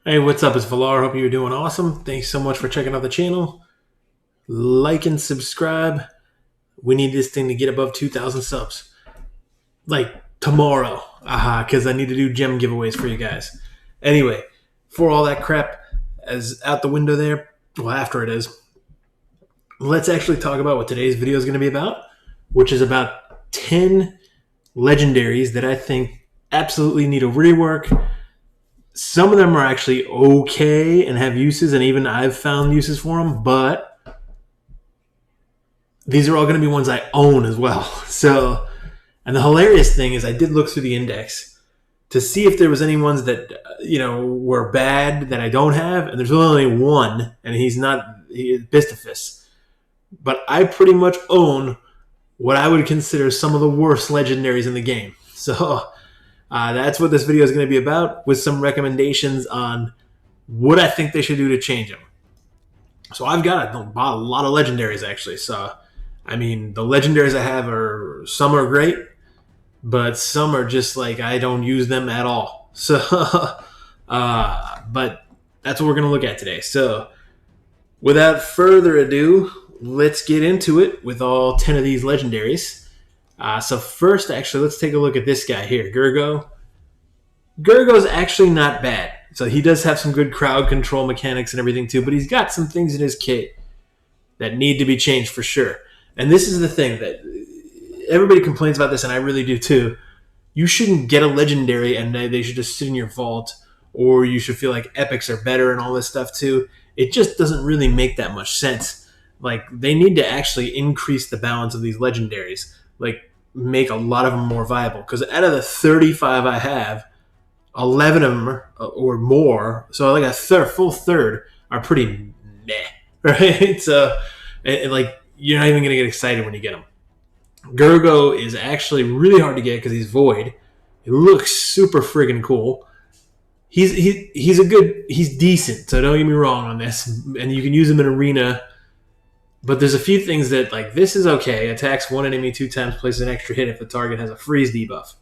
Hey, what's up? It's Valar. Hope you're doing awesome. Thanks so much for checking out the channel. Like and subscribe. We need this thing to get above 2,000 subs. Like tomorrow. Because I need to do gem giveaways for you guys. Anyway, for all that crap as out the window there, well, after it is, let's actually talk about what today's video is going to be about, which is about 10 legendaries that I think absolutely need a rework. Some of them are actually okay and have uses, and even I've found uses for them, but these are all going to be ones I own as well. So, and the hilarious thing is I did look through the index to see if there was any ones that, were bad that I don't have, and there's only one, and he's Bistafus. But I pretty much own what I would consider some of the worst legendaries in the game. So, that's what this video is going to be about, with some recommendations on what I think they should do to change them. So I've got a lot of legendaries, actually. So, I mean, the legendaries I have some are great, but some are just like I don't use them at all. So, but that's what we're going to look at today. So, without further ado, let's get into it with all 10 of these legendaries. So first, actually, let's take a look at this guy here, Gurgo. Gurgo's actually not bad. So he does have some good crowd control mechanics and everything too, but he's got some things in his kit that need to be changed for sure. And this is the thing that everybody complains about this, and I really do too. You shouldn't get a legendary and they should just sit in your vault, or you should feel like epics are better and all this stuff too. It just doesn't really make that much sense. Like, they need to actually increase the balance of these legendaries. Like, make a lot of them more viable. Because out of the 35 I have, 11 of them or more, so like a full third, are pretty meh, right? So, like, you're not even going to get excited when you get them. Gurgo is actually really hard to get because he's void. He looks super friggin' cool. He's decent, so don't get me wrong on this. And you can use him in arena. But there's a few things that, like, this is okay. Attacks one enemy 2 times, places an extra hit if the target has a freeze debuff.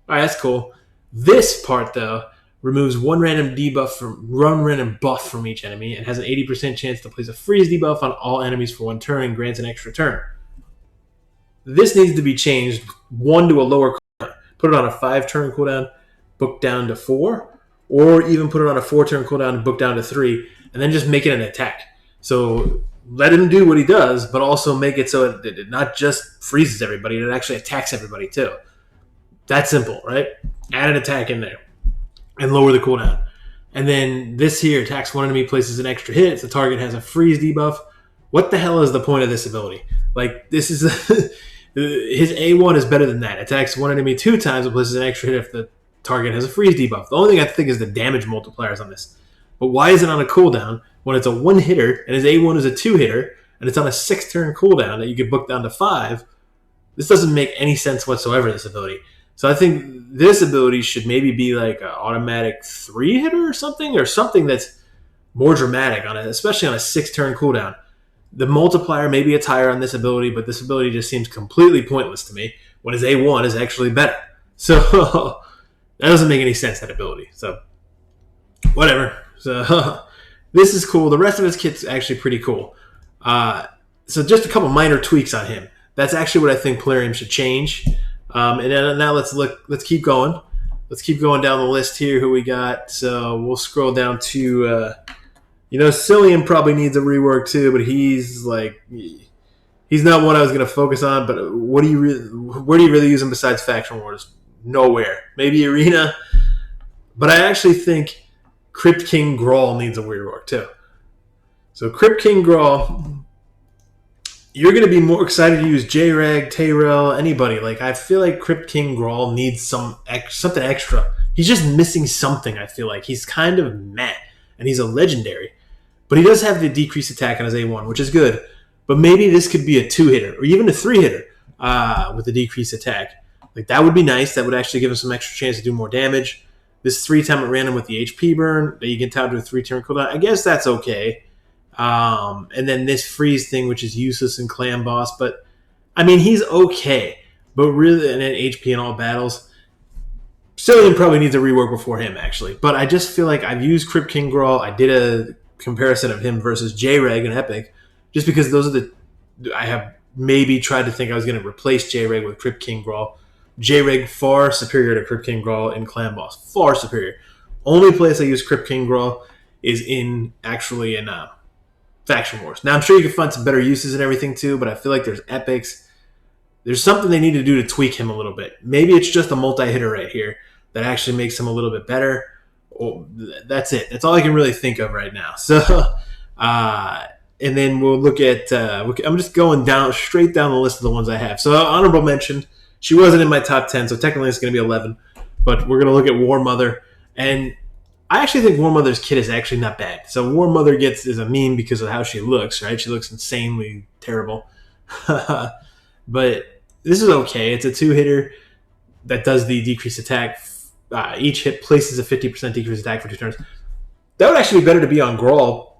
All right, that's cool. This part, though, removes one random buff from each enemy and has an 80% chance to place a freeze debuff on all enemies for 1 turn and grants an extra turn. This needs to be changed 1 to a lower cooldown. Put it on a 5-turn cooldown, book down to 4, or even put it on a 4-turn cooldown and book down to 3, and then just make it an attack. So let him do what he does, but also make it so it not just freezes everybody, it actually attacks everybody too. That simple, right? Add an attack in there and lower the cooldown. And then this here attacks one enemy, places an extra hit. If the target has a freeze debuff. What the hell is the point of this ability? Like, this is his A1 is better than that. Attacks one enemy 2 times and places an extra hit if the target has a freeze debuff. The only thing I think is the damage multipliers on this. But why is it on a cooldown when it's a 1-hitter and his A1 is a 2-hitter and it's on a 6-turn cooldown that you could book down to 5? This doesn't make any sense whatsoever, this ability. So I think this ability should maybe be like an automatic 3-hitter or something that's more dramatic, especially on a 6-turn cooldown. The multiplier, maybe it's higher on this ability, but this ability just seems completely pointless to me when his A1 is actually better. So that doesn't make any sense, that ability. So whatever. So this is cool. The rest of his kit's actually pretty cool. So just a couple minor tweaks on him. That's actually what I think Polarium should change. And then now let's keep going. Let's keep going down the list here. Who we got? So we'll scroll down to, Cillian probably needs a rework too, but he's not one I was going to focus on. But where do you really use him besides Faction Wars? Nowhere. Maybe Arena. But I actually think Crypt King Grawl needs a rework too. So Crypt King Grawl, you're going to be more excited to use J-Rag, Tayrell, anybody. Like, I feel like Crypt King Grawl needs something extra. He's just missing something, I feel like. He's kind of meh, and he's a legendary. But he does have the decreased attack on his A1, which is good. But maybe this could be a 2-hitter, or even a 3-hitter with the decreased attack. Like, that would be nice. That would actually give him some extra chance to do more damage. This 3-time at random with the HP burn that you can tap to a 3-turn cooldown, I guess that's okay. And then this freeze thing, which is useless in Clan Boss, but I mean, he's okay. But really, and then HP in all battles, Cillian probably needs a rework before him, actually. But I just feel like I've used Crypt King Grawl. I did a comparison of him versus J-Reg and Epic, just because those are the... I have maybe tried to think I was going to replace J-Reg with Crypt King Grawl. J-Reg far superior to Crypt King Grawl in Clan Boss. Far superior. Only place I use Crypt King Grawl is in Faction Wars. Now, I'm sure you can find some better uses and everything too, but I feel like there's epics. There's something they need to do to tweak him a little bit. Maybe it's just a multi-hitter right here that actually makes him a little bit better. Oh, that's it. That's all I can really think of right now. So, and then we'll look at... I'm just going straight down the list of the ones I have. So, honorable mention. She wasn't in my top 10, so technically it's going to be 11. But we're going to look at War Mother. And I actually think War Mother's kit is actually not bad. So War Mother is a meme because of how she looks, right? She looks insanely terrible. But this is okay. It's a 2-hitter that does the decreased attack. Each hit places a 50% decreased attack for 2 turns. That would actually be better to be on Grawl,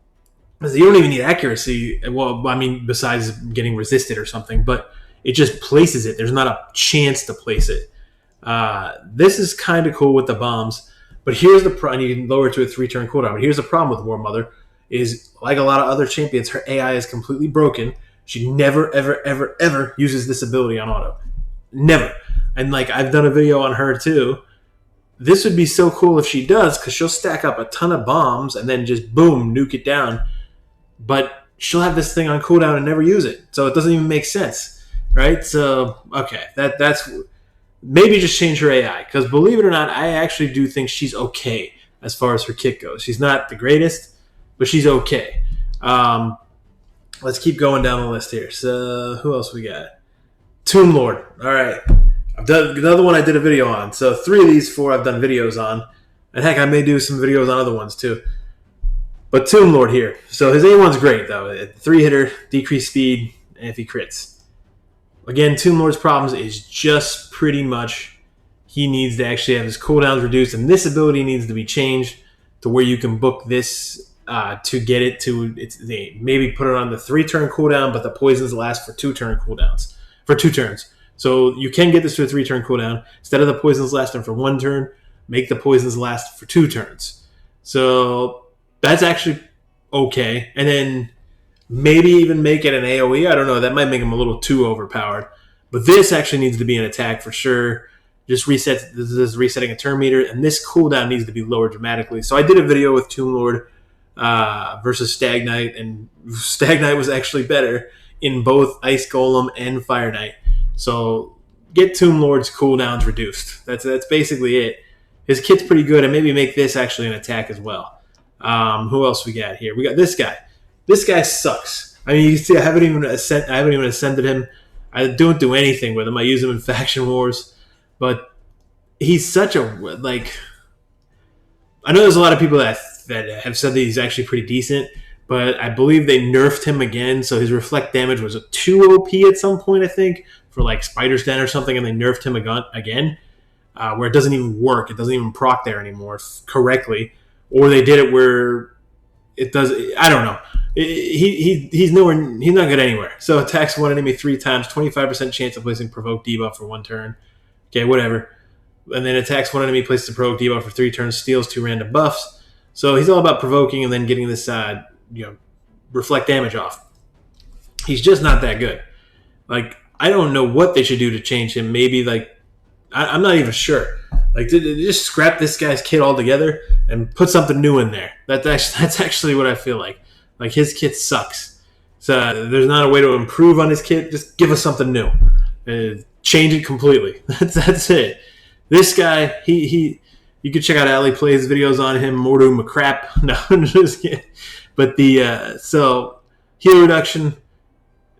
because you don't even need accuracy. Well, I mean, besides getting resisted or something, but it just places it. There's not a chance to place it. This is kind of cool with the bombs. But here's the problem. You can lower it to a 3-turn cooldown. But here's the problem with War Mother is, like a lot of other champions, her AI is completely broken. She never, ever, ever, ever uses this ability on auto. Never. And like I've done a video on her too. This would be so cool if she does, because she'll stack up a ton of bombs and then just boom, nuke it down. But she'll have this thing on cooldown and never use it. So it doesn't even make sense. Right? So, okay. That's... Maybe just change her AI, because believe it or not, I actually do think she's okay as far as her kit goes. She's not the greatest, but she's okay. Let's keep going down the list here. So who else we got? Tomb Lord. All right. I've done another one I did a video on. So 3 of these 4 I've done videos on. And heck, I may do some videos on other ones too. But Tomb Lord here. So his A1's great, though. 3-hitter, decreased speed, and if he crits. Again, Tomb Lord's problems is just pretty much he needs to actually have his cooldowns reduced, and this ability needs to be changed to where you can book this to get it to maybe put it on the 3-turn cooldown, but the poisons last for 2-turn cooldowns for 2 turns. So you can get this to a 3-turn cooldown instead of the poisons lasting for 1 turn. Make the poisons last for 2 turns. So that's actually okay, and then maybe even make it an AoE. I don't know. That might make him a little too overpowered. But this actually needs to be an attack for sure. Just this is resetting a turn meter, and this cooldown needs to be lowered dramatically. So I did a video with Tomb Lord versus Stag Knight, and Stag Knight was actually better in both Ice Golem and Fire Knight. So get Tomb Lord's cooldowns reduced. That's basically it. His kit's pretty good, and maybe make this actually an attack as well. Who else we got here? We got this guy. This guy sucks. I mean, you can see I haven't even ascended him. I don't do anything with him. I use him in Faction Wars, but he's such a like. I know there's a lot of people that have said that he's actually pretty decent, but I believe they nerfed him again, so his reflect damage was a 2 OP at some point, I think, for like Spider's Den or something, and they nerfed him again, where it doesn't even work. It doesn't even proc there anymore correctly, or they did it where it does. I don't know. He's not good anywhere. So attacks 1 enemy 3 times, 25% chance of placing provoke debuff for 1 turn. Okay, whatever. And then attacks 1 enemy, places a provoke debuff for 3 turns, steals 2 random buffs. So he's all about provoking and then getting this reflect damage off. He's just not that good. Like, I don't know what they should do to change him. Maybe I'm not even sure. Like, just scrap this guy's kit altogether and put something new in there. That's actually what I feel like. Like, his kit sucks. So there's not a way to improve on his kit. Just give us something new. Change it completely. That's it. This guy, you can check out Ali Plays videos on him. Mordu McCrap. No, I'm just kidding. But so heal reduction,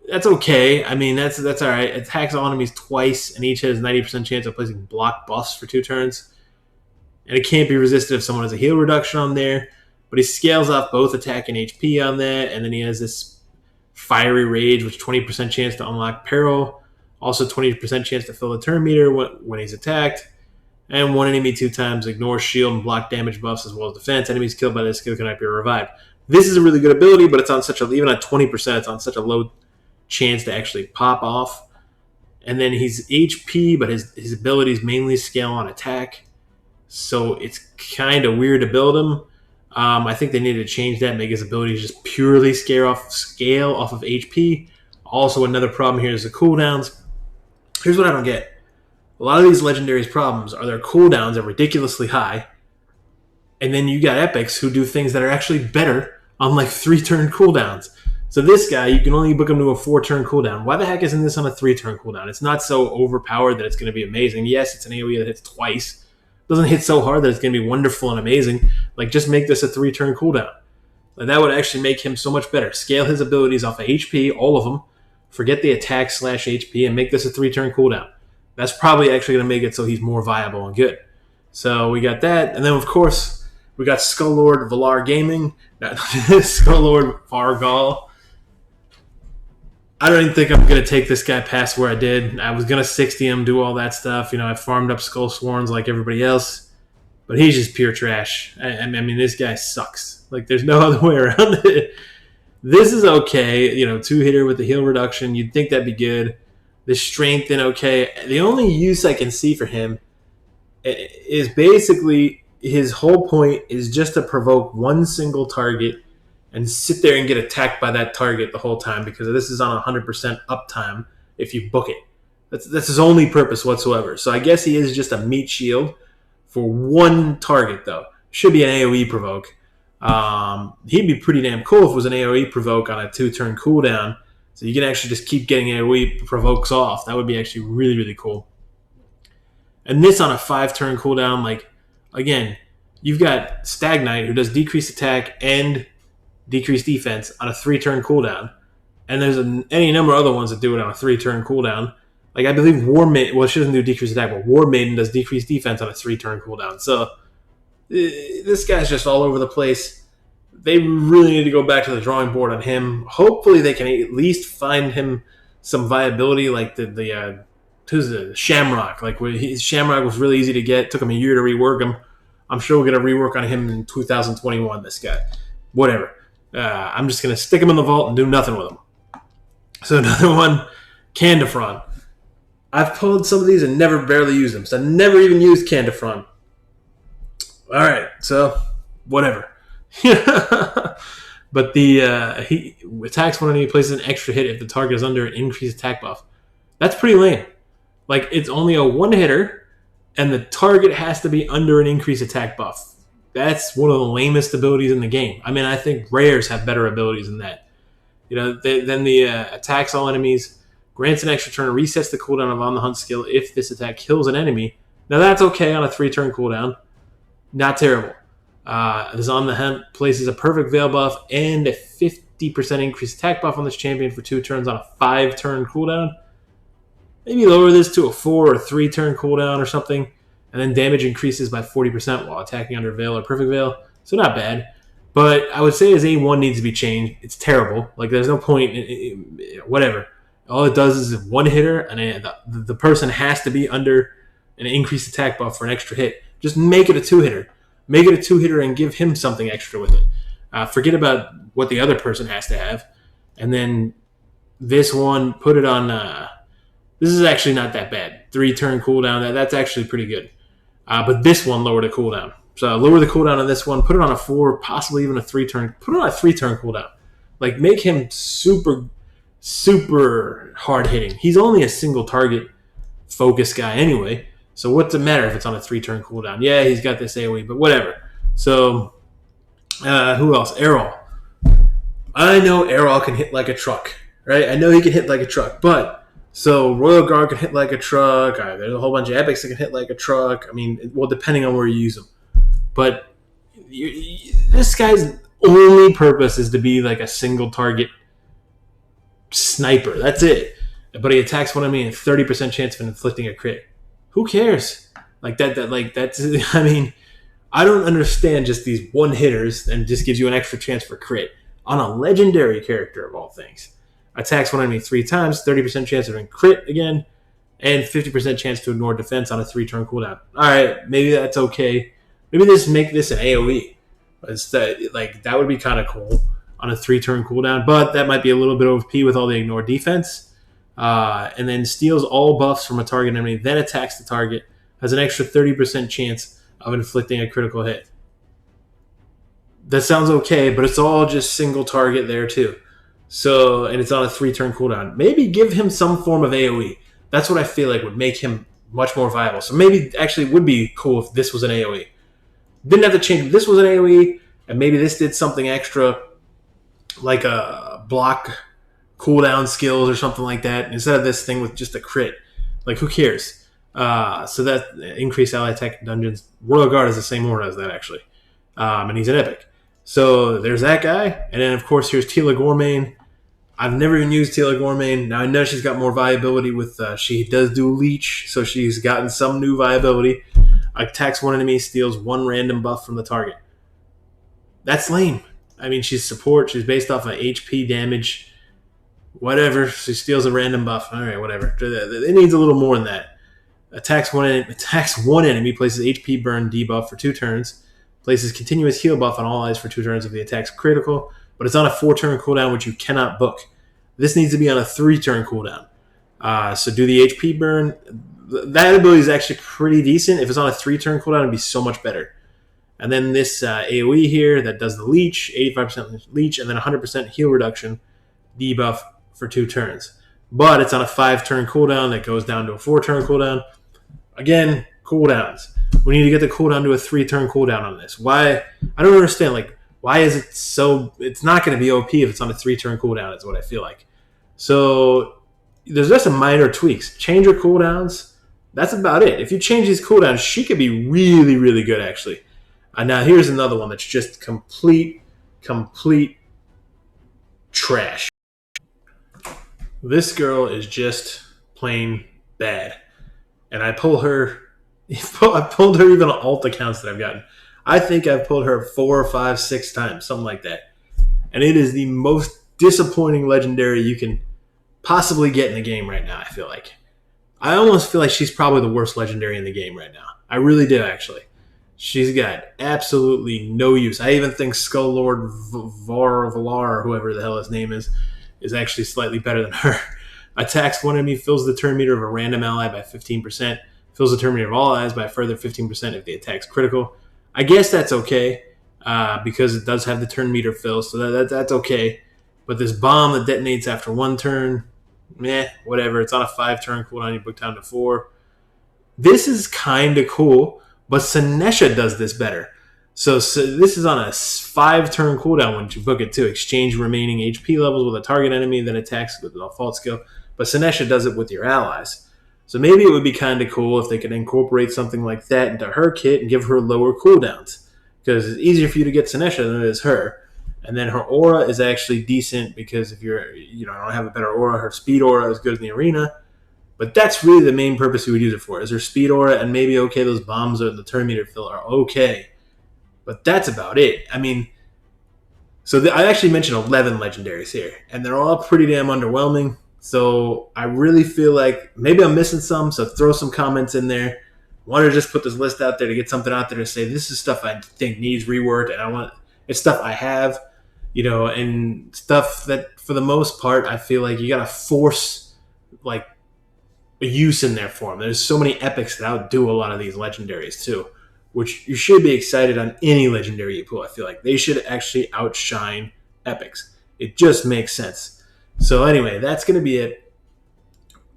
that's okay. I mean, that's all right. It attacks all enemies twice, and each has 90% chance of placing block buffs for 2 turns. And it can't be resisted if someone has a heal reduction on there. But he scales off both attack and HP on that, and then he has this Fiery Rage, which 20% chance to unlock Peril, also 20% chance to fill the turn meter when he's attacked, and 1 enemy 2 times, ignore shield and block damage buffs as well as defense. Enemies killed by this skill cannot be revived. This is a really good ability, but it's on even at 20%, it's on such a low chance to actually pop off. And then he's HP, but his abilities mainly scale on attack. so it's kind of weird to build him. I think they need to change that, make his abilities just purely scale off of HP. Also, another problem here is the cooldowns. Here's what I don't get. A lot of these Legendaries problems are their cooldowns are ridiculously high, and then you got epics who do things that are actually better on like 3-turn cooldowns. So this guy, you can only book him to a 4-turn cooldown. Why the heck isn't this on a 3-turn cooldown? It's not so overpowered that it's going to be amazing. Yes, it's an AoE that hits twice. It doesn't hit so hard that it's going to be wonderful and amazing. Like, just make this a 3-turn cooldown. Like, that would actually make him so much better. Scale his abilities off of HP, all of them. Forget the attack / HP and make this a 3-turn cooldown. That's probably actually going to make it so he's more viable and good. So we got that. And then, of course, we got Skull Lord Valar Gaming. Skull Lord Vargal. I don't even think I'm going to take this guy past where I did. I was going to 60 him, do all that stuff. I farmed up Skull Sworns like everybody else. But he's just pure trash. I mean, this guy sucks. Like, there's no other way around it. This is okay. 2-hitter with the heal reduction. You'd think that'd be good. The strength and okay. The only use I can see for him is basically his whole point is just to provoke one single target and sit there and get attacked by that target the whole time, because this is on 100% uptime if you book it. That's his only purpose whatsoever. So I guess he is just a meat shield for one target, though. Should be an AoE provoke. He'd be pretty damn cool if it was an AoE provoke on a 2-turn cooldown, so you can actually just keep getting AoE provokes off. That would be actually really, really cool. And this on a 5-turn cooldown, like, again, you've got Stagnite, who does decreased attack and decreased defense on a 3-turn cooldown. And there's any number of other ones that do it on a 3-turn cooldown. Like, I believe War Maiden, well, she doesn't do decreased attack, but War Maiden does decreased defense on a 3-turn cooldown. So, this guy's just all over the place. They really need to go back to the drawing board on him. Hopefully they can at least find him some viability, like the Shamrock. Like, Shamrock was really easy to get. Took him a year to rework him. I'm sure we'll get a rework on him in 2021, this guy. Whatever. I'm just going to stick him in the vault and do nothing with him. So another one, Candifron. I've pulled some of these and never barely used them. So I never even used Candifron. All right, so whatever. But he attacks one enemy, places an extra hit if the target is under an increased attack buff. That's pretty lame. Like, it's only a 1-hitter, and the target has to be under an increased attack buff. That's one of the lamest abilities in the game. I mean, I think rares have better abilities than that. Then the attacks all enemies, grants an extra turn, resets the cooldown of On the Hunt skill if this attack kills an enemy. Now, that's okay on a 3-turn cooldown. Not terrible. This On the Hunt places a perfect Veil buff and a 50% increased attack buff on this champion for 2 turns on a 5-turn cooldown. Maybe lower this to a 4 or 3-turn cooldown or something. And then damage increases by 40% while attacking under Veil or Perfect Veil. So not bad. But I would say his A1 needs to be changed. It's terrible. Like, there's no point. Whatever. All it does is 1-hitter, and the person has to be under an increased attack buff for an extra hit. Just make it a 2-hitter. Make it a 2-hitter and give him something extra with it. Forget about what the other person has to have. And then this one, put it on... this is actually not that bad. 3-turn cooldown. That's actually pretty good. But this one lowered the cooldown. So lower the cooldown on this one. Put it on a 4, possibly even a 3-turn. Put it on a 3-turn cooldown. Like, make him super, super hard hitting. He's only a single target focus guy anyway. So what's it matter if it's on a 3-turn cooldown? Yeah, he's got this AoE, but whatever. So who else? Errol. I know Errol can hit like a truck, right? I know he can hit like a truck, but... So Royal Guard can hit like a truck. There's a whole bunch of epics that can hit like a truck. I mean, well, depending on where you use them. But this guy's only purpose is to be like a single target sniper. That's it. But he attacks one enemy and 30% chance of inflicting a crit. Who cares? Like that's. I mean, I don't understand just these 1-hitters and just gives you an extra chance for crit on a legendary character of all things. Attacks one enemy 3 times, 30% chance of a crit again, and 50% chance to ignore defense on a 3-turn cooldown. All right, maybe that's okay. Maybe make this an AoE. That would be kind of cool on a 3-turn cooldown, but that might be a little bit OP with all the ignore defense. And then steals all buffs from a target enemy, then attacks the target, has an extra 30% chance of inflicting a critical hit. That sounds okay, but it's all just single target there too. So, and it's on a 3-turn cooldown. Maybe give him some form of AoE. That's what I feel like would make him much more viable. So maybe actually it would be cool if this was an AoE. Didn't have to change. This was an AoE, and maybe this did something extra, like a block cooldown skills or something like that, instead of this thing with just a crit. Like, who cares? So that increased ally attack in dungeons. Royal Guard is the same aura as that, actually. And he's an epic. So there's that guy. And then, of course, here's Tila Gormain. I've never even used Tila Gormain. Now, I know she's got more viability with... she does do Leech, so she's gotten some new viability. Attacks one enemy, steals one random buff from the target. That's lame. I mean, she's support. She's based off of HP damage. Whatever. She steals a random buff. All right, whatever. It needs a little more than that. Attacks one enemy, places HP burn debuff for 2 turns. Places continuous heal buff on all allies for 2 turns if the attack's critical, but it's on a 4-turn cooldown, which you cannot book. This needs to be on a 3-turn cooldown. So do the HP burn. That ability is actually pretty decent. If it's on a 3-turn cooldown, it'd be so much better. And then this AoE here that does the leech, 85% leech, and then 100% heal reduction debuff for 2 turns. But it's on a 5-turn cooldown that goes down to a 4-turn cooldown. Again, cooldowns. We need to get the cooldown to a 3-turn cooldown on this. Why? I don't understand. Like, why is it so... It's not going to be OP if it's on a 3-turn cooldown, is what I feel like. So, there's just some minor tweaks. Change her cooldowns. That's about it. If you change these cooldowns, she could be really, really good, actually. Now, here's another one that's just complete trash. This girl is just plain bad. And I pull her... I pulled her even on alt accounts that I've gotten. I think I've pulled her 4, 5, 6 times, something like that. And it is the most disappointing legendary you can possibly get in the game right now, I feel like. I almost feel like she's probably the worst legendary in the game right now. I really do, actually. She's got absolutely no use. I even think Skull Lord Valar, or whoever the hell his name is actually slightly better than her. Attacks one enemy, fills the turn meter of a random ally by 15%. Fills the turn meter of all allies by a further 15% if the attack's critical. I guess that's okay because it does have the turn meter fill, so that's okay. But this bomb that detonates after 1 turn, whatever. It's on a 5-turn cooldown. You book down to 4. This is kind of cool, but Senesha does this better. So this is on a 5-turn cooldown when you book it too. Exchange remaining HP levels with a target enemy, then attacks with a fault skill. But Senesha does it with your allies. So maybe it would be kind of cool if they could incorporate something like that into her kit and give her lower cooldowns. Because it's easier for you to get Senesha than it is her. And then her aura is actually decent because if you don't have a better aura, her speed aura is good in the arena. But that's really the main purpose you would use it for, is her speed aura, and maybe, okay, those bombs or the turn meter fill are okay. But that's about it. I mean, so I actually mentioned 11 legendaries here, and they're all pretty damn underwhelming. So I really feel like maybe I'm missing some, so throw some comments in there. Wanted to just put this list out there to get something out there to say this is stuff I think needs reworked, and it's stuff I have, and stuff that for the most part I feel like you gotta force like a use in there for them. There's so many epics that outdo a lot of these legendaries too, which you should be excited on any legendary you pull. I feel like they should actually outshine epics. It just makes sense. So anyway, that's going to be it.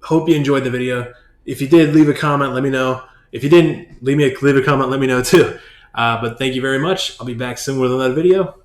Hope you enjoyed the video. If you did, leave a comment. Let me know. If you didn't, leave a comment. Let me know too. But thank you very much. I'll be back soon with another video.